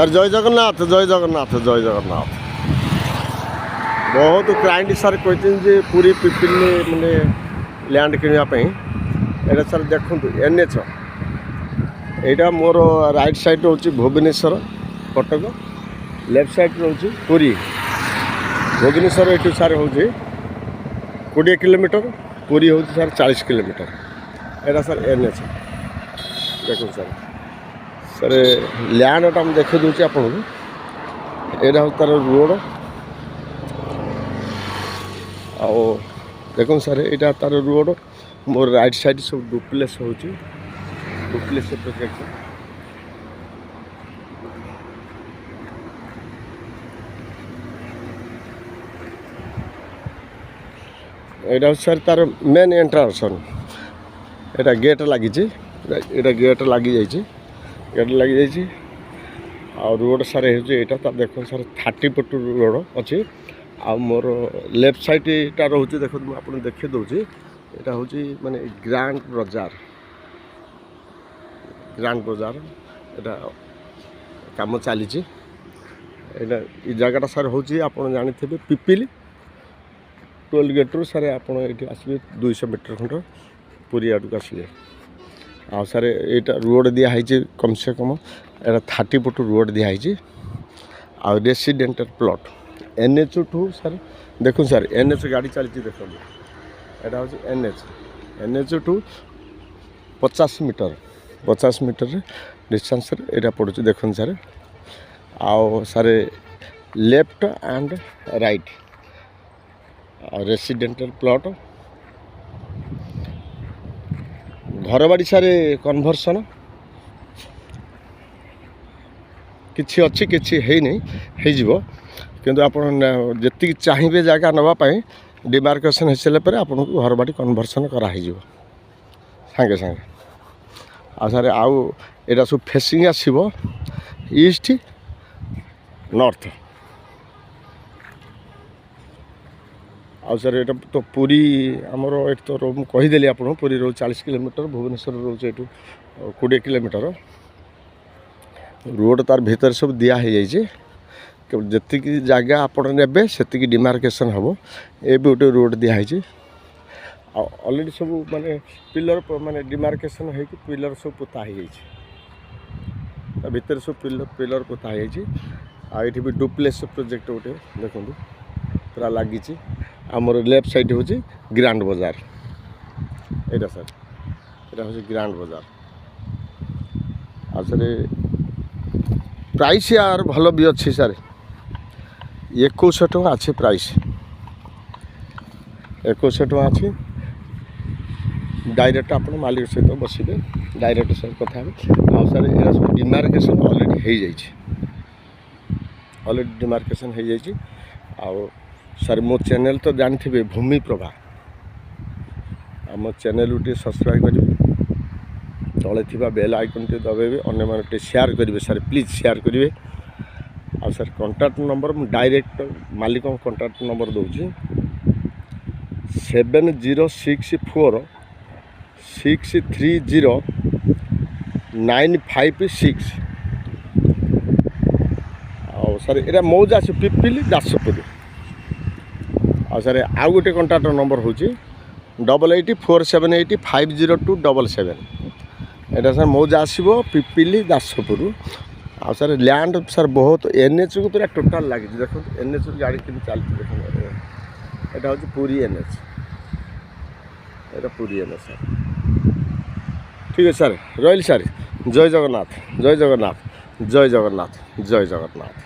Sir ଜୟ ଜଗନ୍ନାଥ ଜୟ ଜଗନ୍ନାଥ ଜୟ ଜଗନ୍ନାଥ। ବହୁତ client sir କହିଛନ୍ତି ଯେ ପୁରୀ ପିପିଲି ମାନେ ଲ୍ୟାଣ୍ଡ କିଣିବା ପାଇଁ। ଏଇଟା ସାର୍ ଦେଖନ୍ତୁ NH, ଏଇଟା ମୋର ରାଇଟ୍ ସାଇଡ଼୍ ରହୁଛି ଭୁବନେଶ୍ୱର କଟକ, ଲେଫ୍ଟ ସାଇଡ଼୍ ରହୁଛି ପୁରୀ। ଭୁବନେଶ୍ୱର ଏଠୁ ସାର୍ ହେଉଛି 20 କିଲୋମିଟର, ପୁରୀ ହେଉଛି ସାର୍ 40 କିଲୋମିଟର। ଏଇଟା ସାର୍ NH ଦେଖନ୍ତୁ ସାର୍। ସାର୍ ଲ୍ୟାଣ୍ଡଟା ମୁଁ ଦେଖାଇ ଦେଉଛି ଆପଣଙ୍କୁ। ଏଇଟା ହେଉଛି ତା'ର ରୋଡ଼। ଆଉ ଦେଖନ୍ତୁ ସାର୍ ଏଇଟା ତା'ର ରୋଡ଼। ମୋର ରାଇଟ୍ ସାଇଡ଼୍ ସବୁ ଡୁପ୍ଲେକ୍ସ ହେଉଛି, ଡୁପ୍ଲେକ୍ସ ପ୍ରୋଜେକ୍ଟ। ଏଇଟା ହେଉଛି ସାର୍ ତା'ର ମେନ୍ ଏଣ୍ଟ୍ରାନ୍ସ। ଏଇଟା ଗେଟ୍ ଲାଗିଛି, ଏଇଟା ଗେଟ୍ ଲାଗିଯାଇଛି, ଗେଟ୍ ଲାଗିଯାଇଛି। ଆଉ ରୋଡ଼ ସାର୍ ହେଉଛି ଏଇଟା। ତା ଦେଖନ୍ତୁ ସାର୍ 30 ଫୁଟ ରୋଡ଼ ଅଛି। ଆଉ ମୋର ଲେଫ୍ଟ ସାଇଡ଼୍ଟା ରହୁଛି, ଦେଖନ୍ତୁ ମୁଁ ଆପଣଙ୍କୁ ଦେଖାଇ ଦେଉଛି। ଏଇଟା ହେଉଛି ମାନେ ଗ୍ରାଣ୍ଡ ବଜାର, ଗ୍ରାଣ୍ଡ ବଜାର। ଏଇଟା କାମ ଚାଲିଛି। ଏଇଟା ଏ ଜାଗାଟା ସାର୍ ହେଉଛି ଆପଣ ଜାଣିଥିବେ ପିପିଲି ଟୋଲ୍ ଗେଟ୍ରୁ ସାର୍ ଆପଣ ଏଇଠି ଆସିବେ 200 ମିଟର ଖଣ୍ଡ ପୁରୀ ଆଡ଼କୁ ଆସିବେ। ଆଉ ସାର୍ ଏଇଟା ରୋଡ଼ ଦିଆହେଇଛି କମ୍ ସେ କମ୍ ଏଇଟା 30 ଫୁଟ ରୋଡ଼ ଦିଆହେଇଛି। ଆଉ ରେସିଡେଣ୍ଟାଲ ପ୍ଲଟ୍ NH ଠୁ ସାର୍ ଦେଖନ୍ତୁ ସାର୍ NH ଗାଡ଼ି ଚାଲିଛି ଦେଖନ୍ତୁ। ଏଇଟା ହେଉଛି NH ଠୁ 50 ମିଟର, 50 ମିଟର ଡିଷ୍ଟାନ୍ସରେ ଏଇଟା ପଡ଼ୁଛି ଦେଖନ୍ତୁ ସାର୍। ଆଉ ସାର୍ ଲେଫ୍ଟ ଆଣ୍ଡ ରାଇଟ୍ ଆଉ ରେସିଡେଣ୍ଟାଲ ପ୍ଲଟ୍। ଘରବାଡ଼ି ସାର୍ କନଭର୍ସନ୍ କିଛି ଅଛି, କିଛି ହେଇନି, ହେଇଯିବ। କିନ୍ତୁ ଆପଣ ଯେତିକି ଚାହିଁବେ ଜାଗା ନେବା ପାଇଁ ଡିମାର୍କେସନ୍ ହେଇସାରିଲା ପରେ ଆପଣଙ୍କୁ ଘରବାଡ଼ି କନଭର୍ସନ୍ କରାହେଇଯିବ ସାଙ୍ଗେ ସାଙ୍ଗେ। ଆଉ ସାର୍ ଆଉ ଏଇଟା ସବୁ ଫେସିଂ ଆସିବ ଇଷ୍ଟ ନର୍ଥ। ଆଉ ସାର୍ ଏଇଟା ତ ପୁରୀ ଆମର ଏଠି ତ ମୁଁ କହିଦେଲି ଆପଣଙ୍କୁ, ପୁରୀ ରହୁଛି 40 କିଲୋମିଟର, ଭୁବନେଶ୍ୱର ରହୁଛି ଏଠୁ 20 କିଲୋମିଟର। ରୋଡ଼ ତାର ଭିତରେ ସବୁ ଦିଆ ହେଇଯାଇଛି। ଯେତିକି ଜାଗା ଆପଣ ନେବେ ସେତିକି ଡିମାର୍କେସନ୍ ହେବ। ଏବେ ଗୋଟେ ରୋଡ଼ ଦିଆହେଇଛି। ଆଉ ଅଲରେଡ଼ି ସବୁ ମାନେ ପିଲର ମାନେ ଡିମାର୍କେସନ୍ ହେଇକି ପିଲର ସବୁ ପୋତା ହେଇଯାଇଛି। ତା ଭିତରେ ସବୁ ପିଲର ପୋତା ହେଇଯାଇଛି। ଆଉ ଏଠି ବି ଡୁପ୍ଲେକ୍ସ ପ୍ରୋଜେକ୍ଟ ଗୋଟେ ଦେଖନ୍ତୁ ପୁରା ଲାଗିଛି। ଆମର ଲେଫ୍ଟ ସାଇଡ଼୍ ହେଉଛି ଗ୍ରାଣ୍ଡ ବଜାର। ଏଇଟା ସାର୍ ଏଇଟା ହେଉଛି ଗ୍ରାଣ୍ଡ ବଜାର। ଆଉ ସାର୍ ପ୍ରାଇସ୍ ଆର ଭଲ ବି ଅଛି ସାର୍। 2100 ଟଙ୍କା ଅଛି ପ୍ରାଇସ୍, 2100 ଟଙ୍କା ଅଛି। ଡାଇରେକ୍ଟ ଆପଣ ମାଲିକ ସହିତ ବସିବେ, ଡାଇରେକ୍ଟ ସାର୍ କଥା ହେବେ। ଆଉ ସାର୍ ଏଇଟା ସବୁ ଡିମାର୍କେସନ୍ ଅଲରେଡ଼ି ହେଇଯାଇଛି, ଅଲରେଡ଼ି ଡିମାର୍କେସନ୍ ହେଇଯାଇଛି। ଆଉ ସାର୍ ମୋ ଚ୍ୟାନେଲ୍ ତ ଜାଣିଥିବେ ଭୂମିପ୍ରଭା। ଆମ ଚ୍ୟାନେଲ୍କୁ ଟିକେ ସବସ୍କ୍ରାଇବ୍ କରିବେ, ତଳେ ଥିବା ବେଲ୍ ଆଇକନ୍ ଟିକେ ଦବାଇବେ, ଅନ୍ୟମାନଙ୍କୁ ଟିକେ ସେୟାର କରିବେ ସାର୍, ପ୍ଲିଜ୍ ସେୟାର କରିବେ। ଆଉ ସାର୍ କଣ୍ଟାକ୍ଟ ନମ୍ବର ମୁଁ ଡାଇରେକ୍ଟ ମାଲିକଙ୍କ କଣ୍ଟାକ୍ଟ ନମ୍ବର ଦେଉଛି 7063063956। ଆଉ ସାର୍ ଏଇଟା ମୌଜା ଅଛି ପିପିଲି ଦାସପୁର। ଆଉ ସାର୍ ଆଉ ଗୋଟେ କଣ୍ଟାକ୍ଟ ନମ୍ବର ହେଉଛି 8847850277। ଏଇଟା ସାର୍ ମୌଜା ଆସିବ ପିପିଲି ଦାସପୁର। ଆଉ ସାର୍ ଲ୍ୟାଣ୍ଡ ସାର୍ ବହୁତ NHକୁ ପୁରା ଟୋଟାଲ୍ ଲାଗିଛି ଦେଖନ୍ତୁ। NH ଗାଡ଼ି କେମିତି ଚାଲିଛି ଦେଖନ୍ତୁ। ଏଇଟା ହେଉଛି ପୁରୀ NH, ଏଇଟା ପୁରୀ NH ସାର୍। ଠିକ୍ ଅଛି ସାର୍, ରହିଲି ସାର୍। ଜୟ ଜଗନ୍ନାଥ ଜୟ ଜଗନ୍ନାଥ ଜୟ ଜଗନ୍ନାଥ ଜୟ ଜଗନ୍ନାଥ।